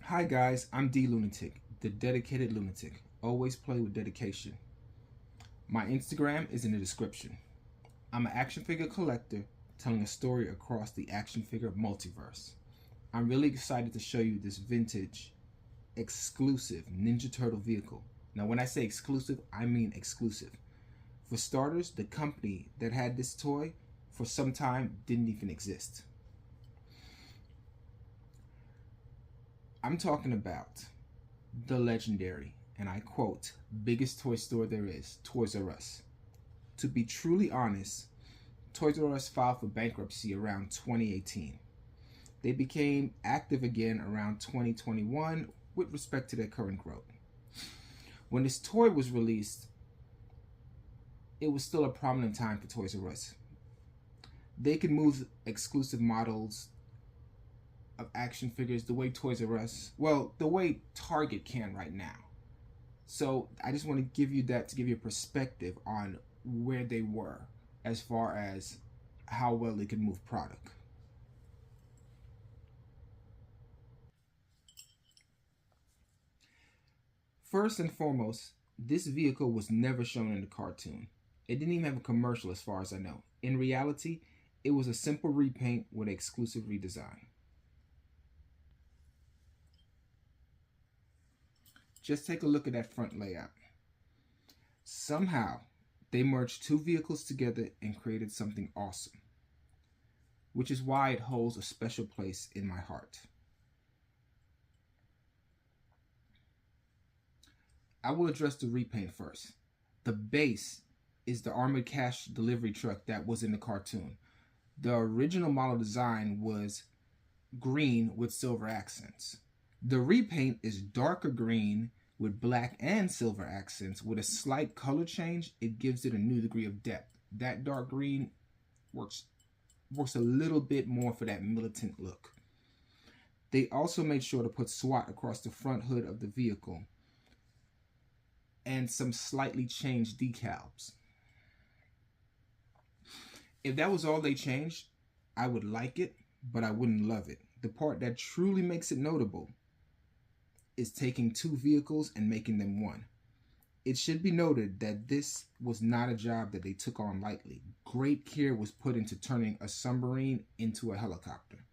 Hi guys, I'm D Lunatic, the dedicated lunatic. Always play with dedication. My Instagram is in the description. I'm an action figure collector telling a story across the action figure multiverse. I'm really excited to show you this vintage, exclusive Ninja Turtle vehicle. Now when I say exclusive, I mean exclusive. For starters, the company that had this toy for some time didn't even exist. I'm talking about the legendary, and I quote, biggest toy store there is, Toys R Us. To be truly honest, Toys R Us filed for bankruptcy around 2018. They became active again around 2021 with respect to their current growth. When this toy was released, it was still a prominent time for Toys R Us. They could move exclusive models of action figures the way Toys R Us, well, the way Target can right now. So I just want to give you that to give you a perspective on where they were as far as how well they could move product. First and foremost, this vehicle was never shown in the cartoon. It didn't even have a commercial as far as I know. In reality, it was a simple repaint with an exclusive redesign. Just take a look at that front layout. Somehow, they merged two vehicles together and created something awesome, which is why it holds a special place in my heart. I will address the repaint first. The base is the armored cash delivery truck that was in the cartoon. The original model design was green with silver accents. The repaint is darker green with black and silver accents. With a slight color change, it gives it a new degree of depth. That dark green works a little bit more for that militant look. They also made sure to put SWAT across the front hood of the vehicle and some slightly changed decals. If that was all they changed, I would like it, but I wouldn't love it. The part that truly makes it notable is taking two vehicles and making them one. It should be noted that this was not a job that they took on lightly. Great care was put into turning a submarine into a helicopter.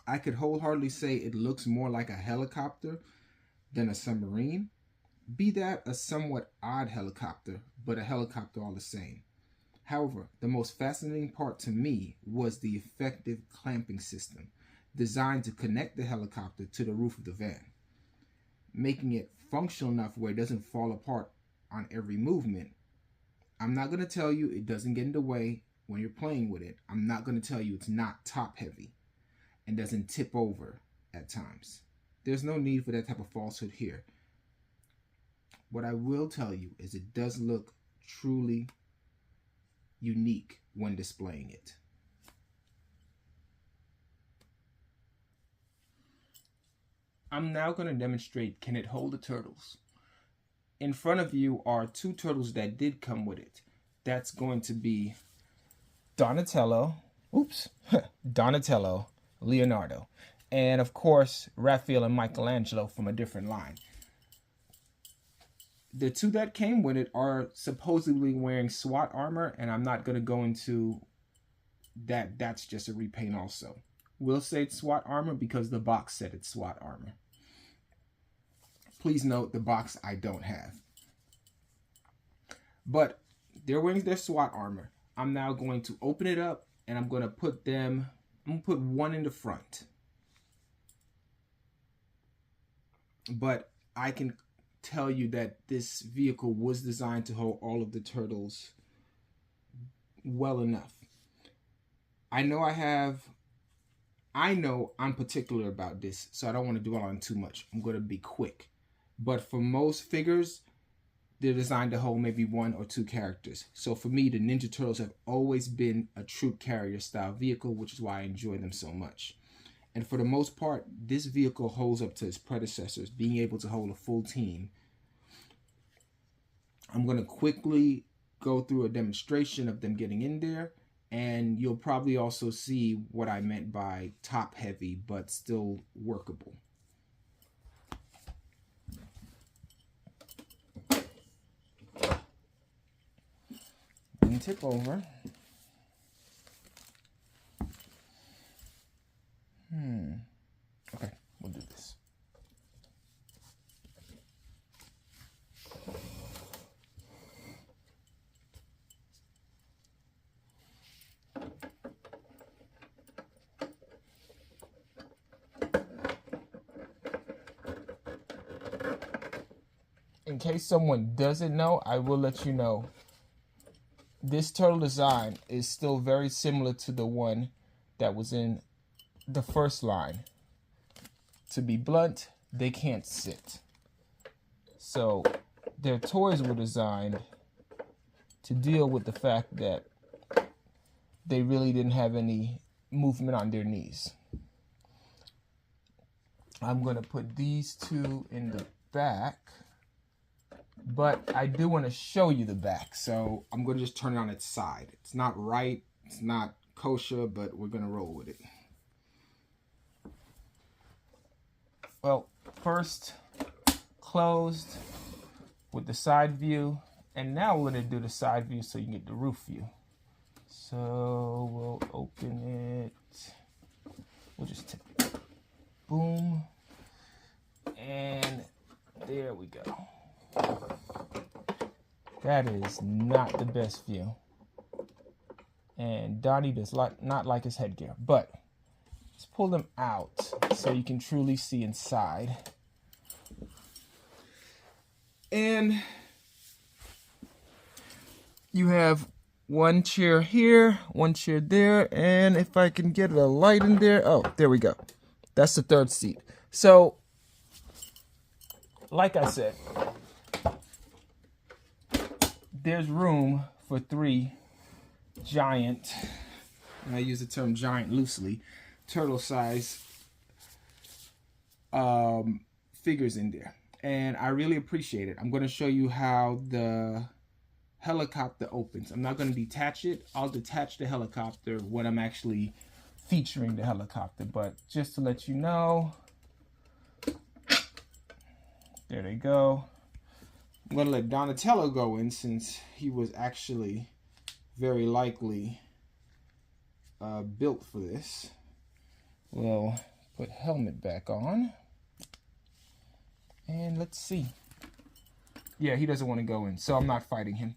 I could wholeheartedly say it looks more like a helicopter than a submarine. Be that a somewhat odd helicopter, but a helicopter all the same. However, the most fascinating part to me was the effective clamping system designed to connect the helicopter to the roof of the van, making it functional enough where it doesn't fall apart on every movement. I'm not going to tell you it doesn't get in the way when you're playing with it. I'm not going to tell you it's not top heavy and doesn't tip over at times. There's no need for that type of falsehood here. What I will tell you is it does look truly unique when displaying it. I'm now going to demonstrate, can it hold the turtles? In front of you are two turtles that did come with it. That's going to be Donatello, Leonardo, and of course, Raphael and Michelangelo from a different line. The two that came with it are supposedly wearing SWAT armor, and I'm not going to go into that. That's just a repaint also. We'll say it's SWAT armor because the box said it's SWAT armor. Please note the box I don't have. But they're wearing their SWAT armor. I'm now going to open it up and I'm going to put one in the front. But I can tell you that this vehicle was designed to hold all of the turtles well enough. I know I'm particular about this, so I don't want to dwell on too much. I'm going to be quick. But for most figures, they're designed to hold maybe one or two characters. So for me, the Ninja Turtles have always been a troop carrier style vehicle, which is why I enjoy them so much. And for the most part, this vehicle holds up to its predecessors, being able to hold a full team. I'm going to quickly go through a demonstration of them getting in there, And you'll probably also see what I meant by top heavy, but still workable. Didn't tip over. Okay, we'll do this. In case someone doesn't know, I will let you know. This turtle design is still very similar to the one that was in the first line. To be blunt, they can't sit. So their toys were designed to deal with the fact that they really didn't have any movement on their knees. I'm going to put these two in the back, but I do want to show you the back, so I'm going to just turn it on its side. It's not right, it's not kosher, but we're going to roll with it. Well, first closed with the side view, and now we're going to do the side view so you can get the roof view. So we'll open it, we'll just tip it, boom, and there we go. That is not the best view, and Donnie does not like his headgear, but let's pull them out so you can truly see inside. And you have one chair here, one chair there, and if I can get a light in there, oh, there we go. That's the third seat. So, like I said, there's room for 3 giant, and I use the term giant loosely, turtle size figures in there. And I really appreciate it. I'm going to show you how the helicopter opens. I'm not going to detach it. I'll detach the helicopter when I'm actually featuring the helicopter. But just to let you know, there they go. I'm going to let Donatello go in since he was actually very likely built for this. We'll put helmet back on. And let's see. Yeah, he doesn't want to go in, so I'm not fighting him.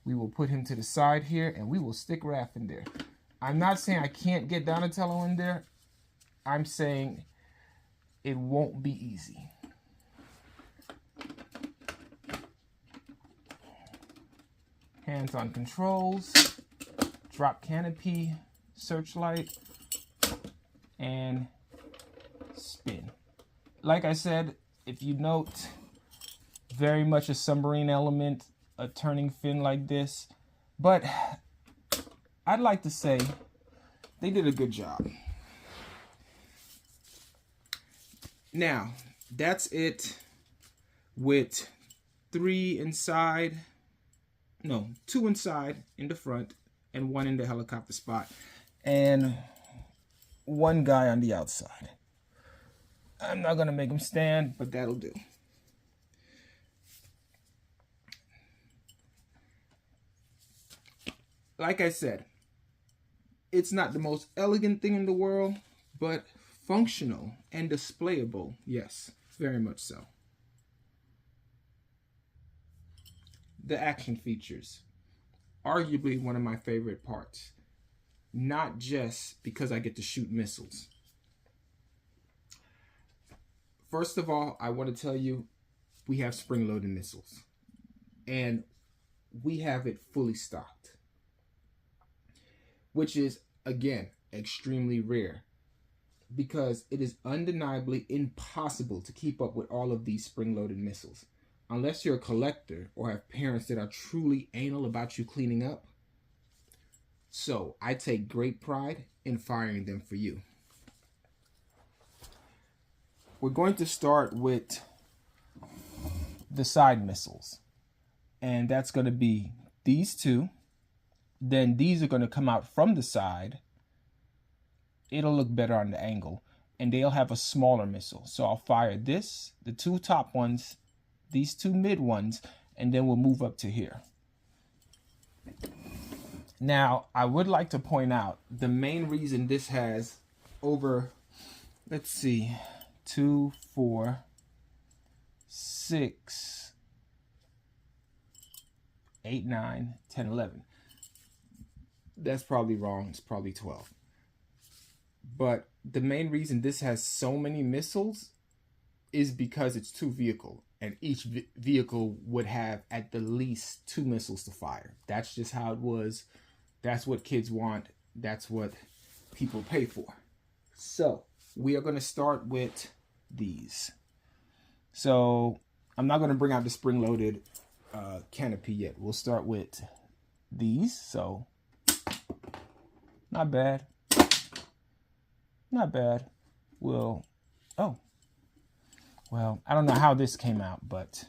We will put him to the side here, and we will stick Raph in there. I'm not saying I can't get Donatello in there. I'm saying it won't be easy. Hands on controls, drop canopy, searchlight, and spin. Like I said, if you note, very much a submarine element, a turning fin like this. But I'd like to say they did a good job. Now, that's it with 3 inside. No, 2 inside in the front and 1 in the helicopter spot. And 1 guy on the outside. I'm not going to make him stand, but that'll do. Like I said, it's not the most elegant thing in the world, but functional and displayable, yes, very much so. The action features, arguably one of my favorite parts, not just because I get to shoot missiles. First of all, I want to tell you, we have spring-loaded missiles, and we have it fully stocked, which is, again, extremely rare because it is undeniably impossible to keep up with all of these spring-loaded missiles. Unless you're a collector or have parents that are truly anal about you cleaning up. So I take great pride in firing them for you. We're going to start with the side missiles. And that's going to be these 2 then these are going to come out from the side. It'll look better on the angle, and they'll have a smaller missile. So I'll fire this, the two top ones, these two mid ones, and then we'll move up to here. Now, I would like to point out the main reason this has over, let's see, 2, 4, 6, 8, 9, 10, 11. That's probably wrong. It's probably 12. But the main reason this has so many missiles is because it's 2 vehicles, and each vehicle would have at the least 2 missiles to fire. That's just how it was. That's what kids want. That's what people pay for. So we are going to start with these. So I'm not going to bring out the spring-loaded canopy yet. We'll start with these. So not bad. Not bad. Well, I don't know how this came out, but,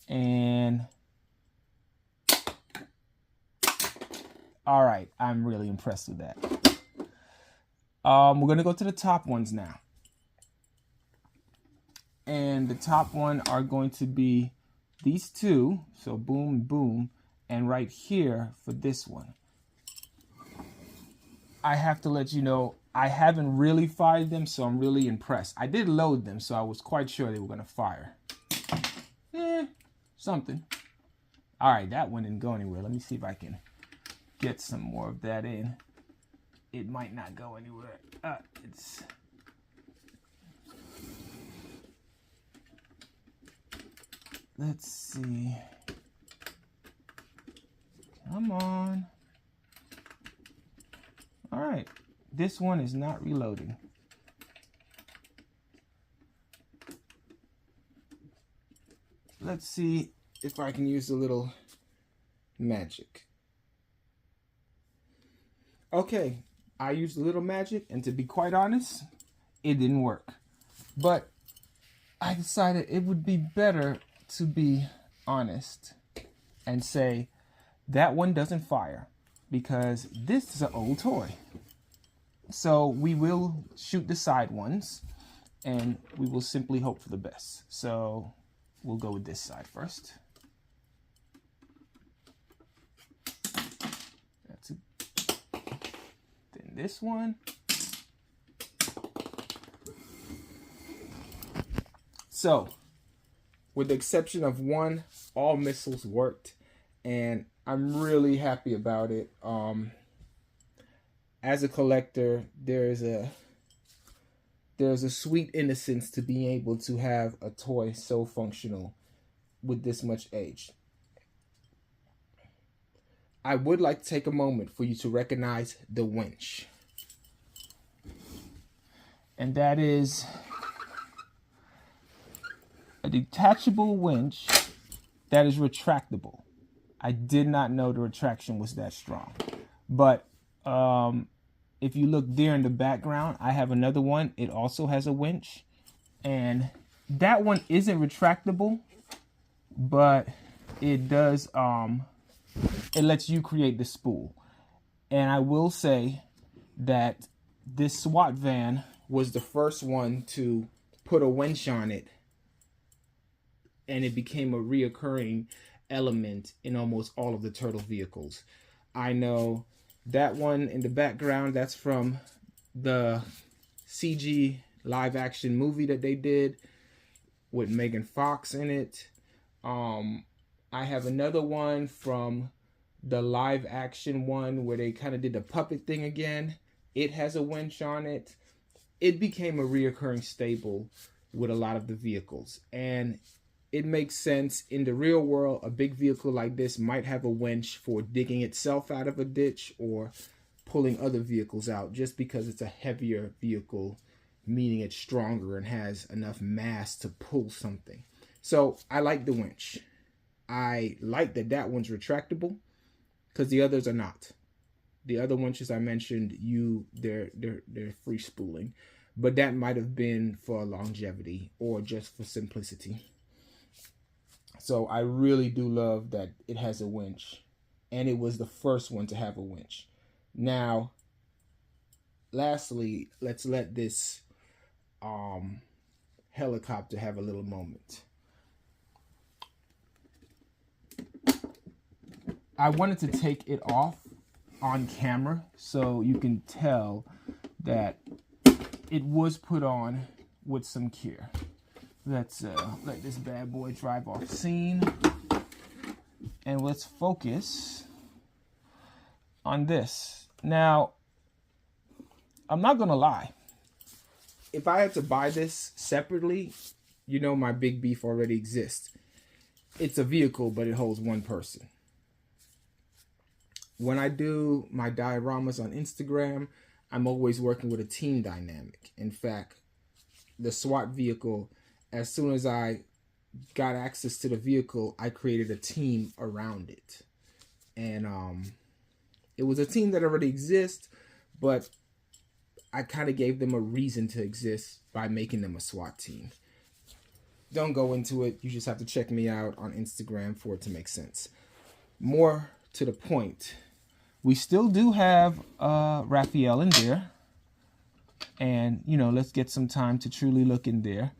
and all right, I'm really impressed with that. We're gonna go to the top ones now, and the top one are going to be these two. So boom, boom, and right here for this one. I have to let you know, I haven't really fired them, so I'm really impressed. I did load them, so I was quite sure they were going to fire. Something. All right, that one didn't go anywhere. Let me see if I can get some more of that in. It might not go anywhere. Let's see. Come on. All right, this one is not reloading. Let's see if I can use a little magic. Okay, I used a little magic, and to be quite honest, it didn't work. But I decided it would be better to be honest and say that one doesn't fire, because this is an old toy. So we will shoot the side ones, and we will simply hope for the best. So we'll go with this side first. That's it. Then this one. So, with the exception of one, all missiles worked, and I'm really happy about it. As a collector, there's a sweet innocence to being able to have a toy so functional with this much age. I would like to take a moment for you to recognize the winch. And that is a detachable winch that is retractable. I did not know the retraction was that strong. But if you look there in the background, I have another one. It also has a winch. And that one isn't retractable, but it does, it lets you create the spool. And I will say that this SWAT van was the first one to put a winch on it, and it became a reoccurring element in almost all of the Turtle vehicles. I know that one in the background, that's from the CG live action movie that they did with Megan Fox in it. I have another one from the live action one where they kind of did the puppet thing again. It has a winch on it. It became a reoccurring staple with a lot of the vehicles, and it makes sense. In the real world, a big vehicle like this might have a winch for digging itself out of a ditch or pulling other vehicles out, just because it's a heavier vehicle, meaning it's stronger and has enough mass to pull something. So I like the winch. I like that that one's retractable, because the others are not. The other winches I mentioned, they're free spooling, but that might have been for longevity or just for simplicity. So I really do love that it has a winch, and it was the first one to have a winch. Now, lastly, let's let this helicopter have a little moment. I wanted to take it off on camera so you can tell that it was put on with some care. Let's let this bad boy drive off scene, and let's focus on this. Now, I'm not gonna lie. If I had to buy this separately, you know my big beef already exists. It's a vehicle, but it holds one person. When I do my dioramas on Instagram, I'm always working with a team dynamic. In fact, the SWAT vehicle, as soon as I got access to the vehicle, I created a team around it. And it was a team that already exists, but I kind of gave them a reason to exist by making them a SWAT team. Don't go into it. You just have to check me out on Instagram for it to make sense. More to the point, we still do have Raphael in there. And, you know, let's get some time to truly look in there.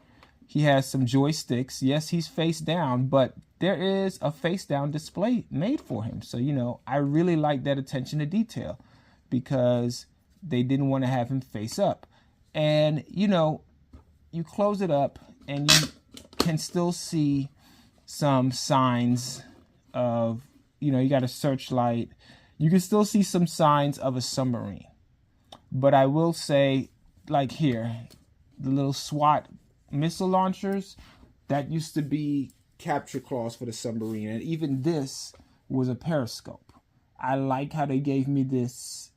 He has some joysticks. Yes, he's face down, but there is a face down display made for him. So, you know, I really like that attention to detail because they didn't want to have him face up. And, you know, you close it up and you can still see some signs of, you know, you got a searchlight. You can still see some signs of a submarine. But I will say, like here, the little SWAT missile launchers, that used to be capture claws for the submarine. And even this was a periscope. I like how they gave me this.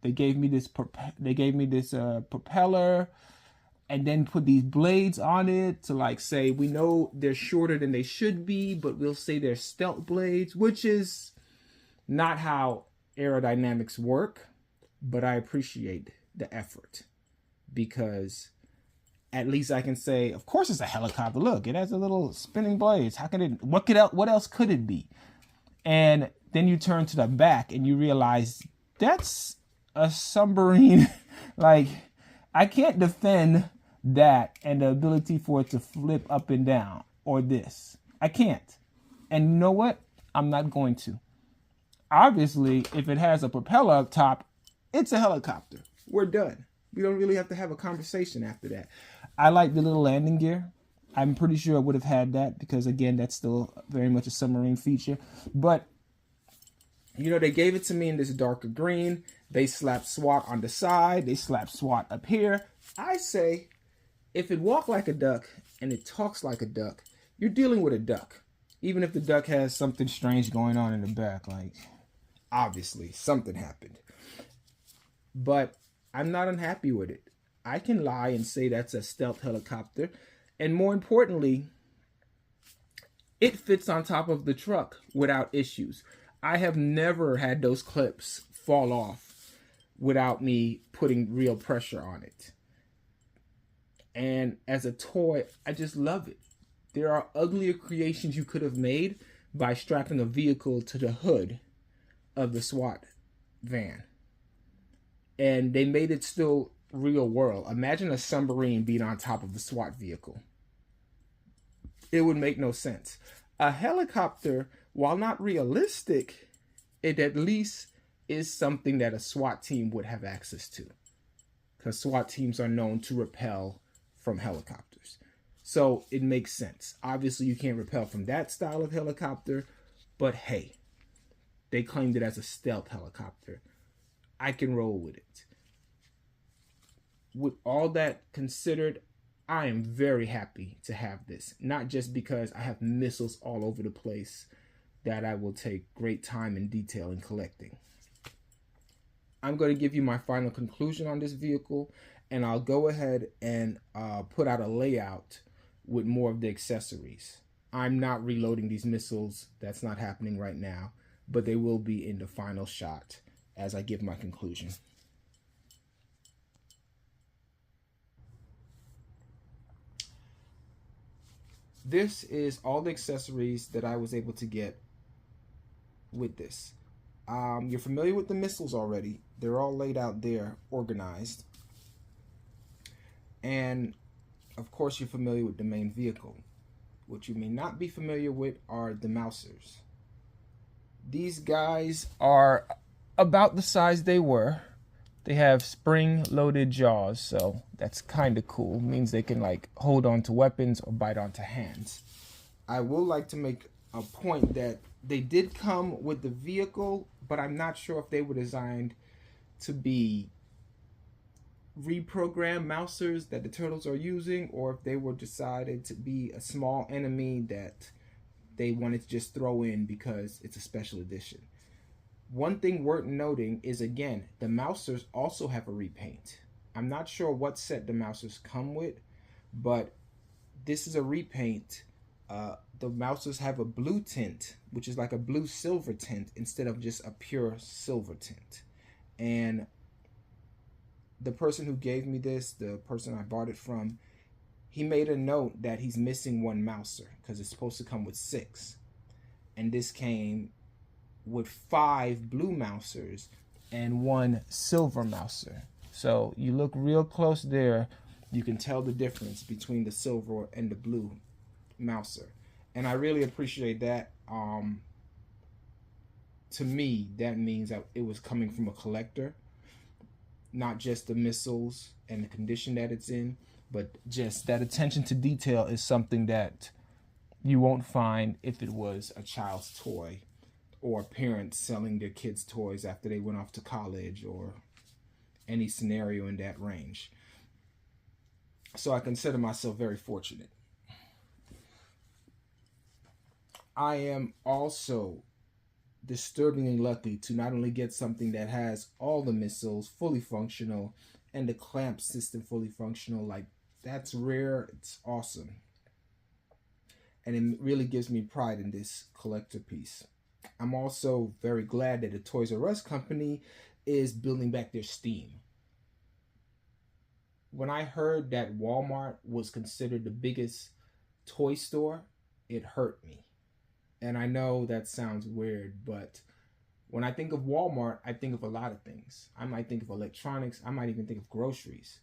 They gave me this propeller, and then put these blades on it to like say, we know they're shorter than they should be, but we'll say they're stealth blades, which is not how aerodynamics work. But I appreciate the effort because at least I can say, of course it's a helicopter. Look, it has a little spinning blades. How can it? What else could it be? And then you turn to the back and you realize that's a submarine. Like, I can't defend that and the ability for it to flip up and down or this. I can't. And you know what? I'm not going to. Obviously, if it has a propeller up top, it's a helicopter. We're done. We don't really have to have a conversation after that. I like the little landing gear. I'm pretty sure I would have had that because, again, that's still very much a submarine feature. But, you know, they gave it to me in this darker green. They slapped SWAT on the side. They slapped SWAT up here. I say, if it walks like a duck and it talks like a duck, you're dealing with a duck. Even if the duck has something strange going on in the back, like, obviously, something happened. But I'm not unhappy with it. I can lie and say that's a stealth helicopter. And more importantly, it fits on top of the truck without issues. I have never had those clips fall off without me putting real pressure on it. And as a toy, I just love it. There are uglier creations you could have made by strapping a vehicle to the hood of the SWAT van. And they made it still real world. Imagine a submarine being on top of the SWAT vehicle. It would make no sense. A helicopter, while not realistic, it at least is something that a SWAT team would have access to. Because SWAT teams are known to repel from helicopters. So it makes sense. Obviously, you can't repel from that style of helicopter. But hey, they claimed it as a stealth helicopter. I can roll with it. With all that considered, I am very happy to have this. Not just because I have missiles all over the place that I will take great time and detail in collecting. I'm going to give you my final conclusion on this vehicle, and I'll go ahead and put out a layout with more of the accessories. I'm not reloading these missiles. That's not happening right now, but they will be in the final shot as I give my conclusion. this is all the accessories that I was able to get with this. You're familiar with the missiles already. They're all laid out there, organized. And of course, you're familiar with the main vehicle. What you may not be familiar with are the mousers. These guys are about the size they were. They have spring-loaded jaws, so that's kind of cool. It means they can like hold on to weapons or bite onto hands. I will like to make a point that they did come with the vehicle, but I'm not sure if they were designed to be reprogrammed mousers that the turtles are using, or if they were decided to be a small enemy that they wanted to just throw in because it's a special edition. One thing worth noting is, again, the mousers also have a repaint. I'm not sure what set the mousers come with, but this is a repaint. The mousers have a blue tint, which is like a blue silver tint instead of just a pure silver tint. And the person who gave me this, the person I bought it from, he made a note that he's missing one mouser because it's supposed to come with 6. And this came with 5 blue mousers and 1 silver mouser. So you look real close there, you can tell the difference between the silver and the blue mouser. And I really appreciate that. To me, that means that it was coming from a collector, not just the missiles and the condition that it's in, but just that attention to detail is something that you won't find if it was a child's toy or parents selling their kids' toys after they went off to college or any scenario in that range. So I consider myself very fortunate. I am also disturbingly lucky to not only get something that has all the missiles fully functional and the clamp system fully functional. Like, that's rare. It's awesome. And it really gives me pride in this collector piece. I'm also very glad that the Toys R Us company is building back their steam. When I heard that Walmart was considered the biggest toy store, it hurt me. And I know that sounds weird, but when I think of Walmart, I think of a lot of things. I might think of electronics. I might even think of groceries.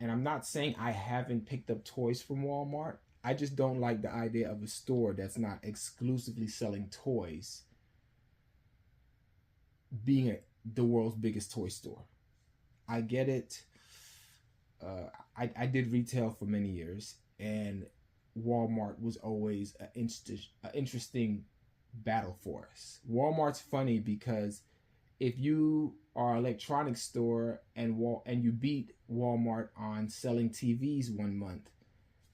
And I'm not saying I haven't picked up toys from Walmart. I just don't like the idea of a store that's not exclusively selling toys being the world's biggest toy store. I get it. I did retail for many years, and Walmart was always an interesting battle for us. Walmart's funny because if you are an electronics store and you beat Walmart on selling TVs one month,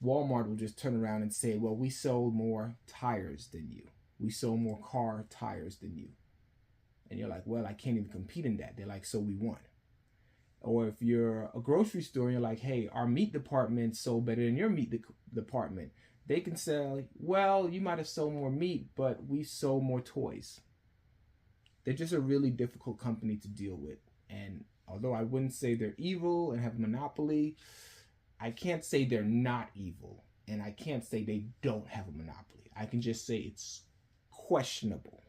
Walmart will just turn around and say, well, we sold more tires than you. We sold more car tires than you. And you're like, well, I can't even compete in that. They're like, so we won. Or if you're a grocery store and you're like, hey, our meat department sold better than your meat department, they can say, well, you might have sold more meat, but we sold more toys. They're just a really difficult company to deal with. And although I wouldn't say they're evil and have a monopoly, I can't say they're not evil. And I can't say they don't have a monopoly. I can just say it's questionable.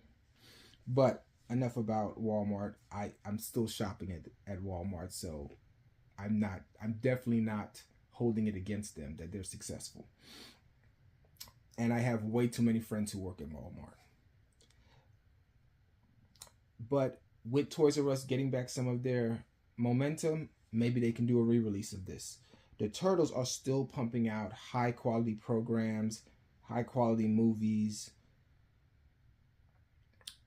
But enough about Walmart. I'm still shopping at Walmart, so I'm definitely not holding it against them that they're successful. And I have way too many friends who work at Walmart. But with Toys R Us getting back some of their momentum, maybe they can do a re-release of this. The Turtles are still pumping out high quality programs, high quality movies.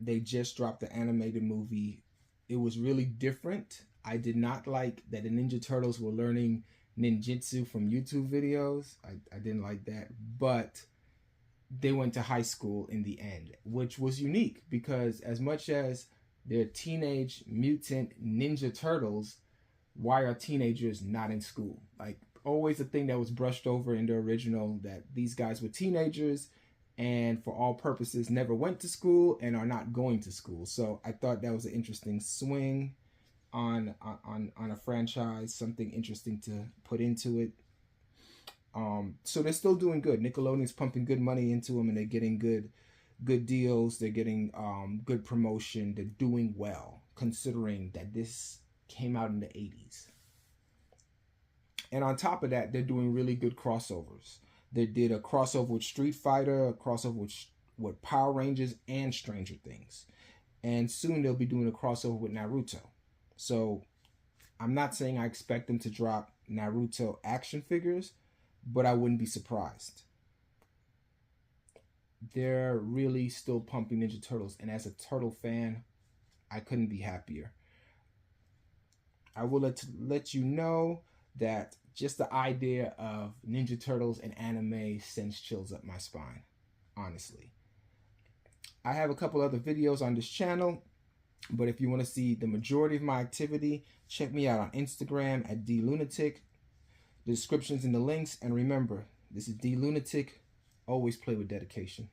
They just dropped the animated movie. It was really different. I did not like that the Ninja Turtles were learning ninjutsu from YouTube videos. I didn't like that. But they went to high school in the end, which was unique because as much as they're Teenage Mutant Ninja Turtles, why are teenagers not in school? Like, always a thing that was brushed over in the original, that these guys were teenagers and for all purposes never went to school and are not going to school. So I thought that was an interesting swing on a franchise, something interesting to put into it. So they're still doing good. Nickelodeon's pumping good money into them, and they're getting good deals. They're getting good promotion. They're doing well, considering that this came out in the 80s. And on top of that, they're doing really good crossovers. They did a crossover with Street Fighter, a crossover with Power Rangers, and Stranger Things. And soon they'll be doing a crossover with Naruto. So I'm not saying I expect them to drop Naruto action figures, but I wouldn't be surprised. They're really still pumping Ninja Turtles, and as a Turtle fan, I couldn't be happier. I will let you know that just the idea of Ninja Turtles and anime sends chills up my spine, honestly. I have a couple other videos on this channel, but if you want to see the majority of my activity, check me out on Instagram at dlunatic. The description's in the links, and remember, this is dlunatic. Always play with dedication.